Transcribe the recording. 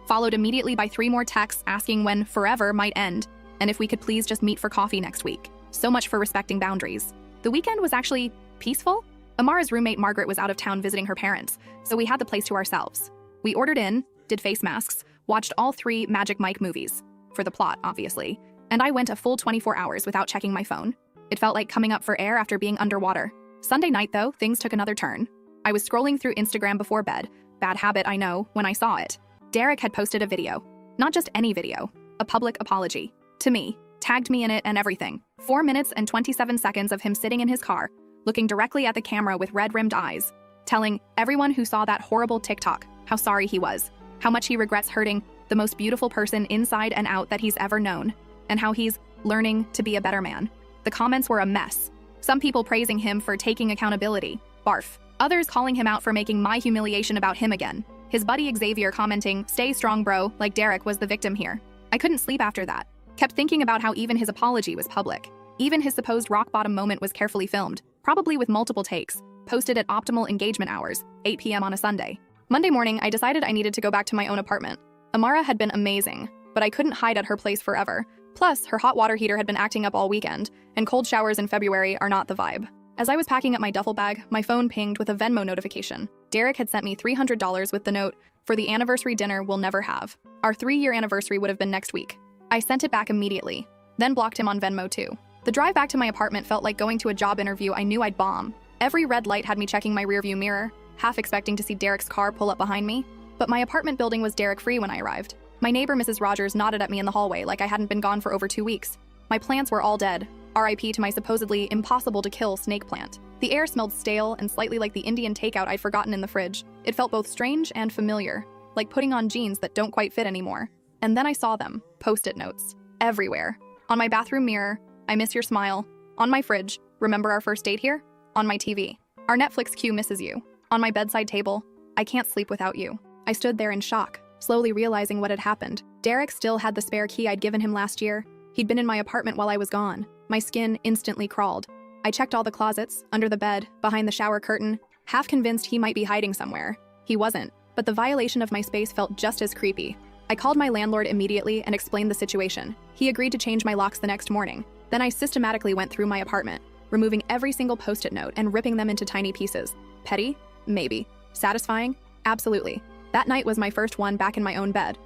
followed immediately by 3 more texts asking when forever might end, and if we could please just meet for coffee next week. So much for respecting boundaries. The weekend was actually peaceful. Amara's roommate Margaret was out of town visiting her parents, so we had the place to ourselves. We ordered in, did face masks, watched all 3 Magic Mike movies, for the plot, obviously, and I went a full 24 hours without checking my phone. It felt like coming up for air after being underwater. Sunday night, though, things took another turn. I was scrolling through Instagram before bed, bad habit I know, when I saw it. Derek had posted a video. Not just any video, a public apology. To me, tagged me in it and everything. 4 minutes and 27 seconds of him sitting in his car, looking directly at the camera with red-rimmed eyes, telling everyone who saw that horrible TikTok how sorry he was, how much he regrets hurting the most beautiful person inside and out that he's ever known, and how he's learning to be a better man. The comments were a mess. Some people praising him for taking accountability, barf. Others calling him out for making my humiliation about him again. His buddy Xavier commenting, "Stay strong, bro," like Derek was the victim here. I couldn't sleep after that. Kept thinking about how even his apology was public. Even his supposed rock-bottom moment was carefully filmed, probably with multiple takes, posted at optimal engagement hours, 8 p.m. on a Sunday. Monday morning, I decided I needed to go back to my own apartment. Amara had been amazing, but I couldn't hide at her place forever. Plus, her hot water heater had been acting up all weekend, and cold showers in February are not the vibe. As I was packing up my duffel bag, my phone pinged with a Venmo notification. Derek had sent me $300 with the note, "For the anniversary dinner we'll never have." Our 3-year anniversary would have been next week. I sent it back immediately, then blocked him on Venmo too. The drive back to my apartment felt like going to a job interview I knew I'd bomb. Every red light had me checking my rearview mirror, half expecting to see Derek's car pull up behind me. But my apartment building was Derek-free when I arrived. My neighbor, Mrs. Rogers, nodded at me in the hallway like I hadn't been gone for over 2 weeks. My plants were all dead, RIP to my supposedly impossible-to-kill snake plant. The air smelled stale and slightly like the Indian takeout I'd forgotten in the fridge. It felt both strange and familiar, like putting on jeans that don't quite fit anymore. And then I saw them, post-it notes, everywhere. On my bathroom mirror, "I miss your smile." On my fridge, "Remember our first date here?" On my TV, "Our Netflix queue misses you." On my bedside table, "I can't sleep without you." I stood there in shock, slowly realizing what had happened. Derek still had the spare key I'd given him last year. He'd been in my apartment while I was gone. My skin instantly crawled. I checked all the closets, under the bed, behind the shower curtain, half convinced he might be hiding somewhere. He wasn't, but the violation of my space felt just as creepy. I called my landlord immediately and explained the situation. He agreed to change my locks the next morning. Then I systematically went through my apartment, removing every single post-it note and ripping them into tiny pieces. Petty? Maybe. Satisfying? Absolutely. That night was my first one back in my own bed.